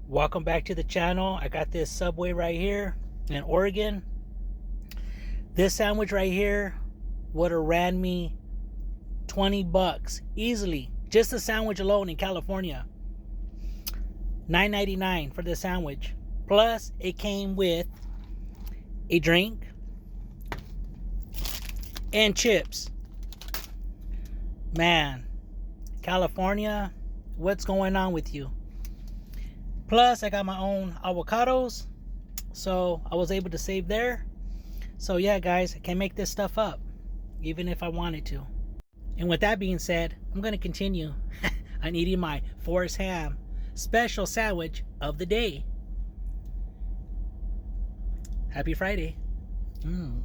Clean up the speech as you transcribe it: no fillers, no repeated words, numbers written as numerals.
Welcome back to the channel. I got this Subway right here in Oregon. This sandwich right here would have ran me 20 bucks easily. Just the sandwich alone in California. $9.99 for the sandwich. Plus it came with a drink and chips. Man, California, what's going on with you? Plus I got my own avocados, so I was able to save there. So yeah guys, I can make this stuff up even if I wanted to. And with that being said, I'm going to continue on eating my Forrest Ham special sandwich of the day. Happy Friday. Mm.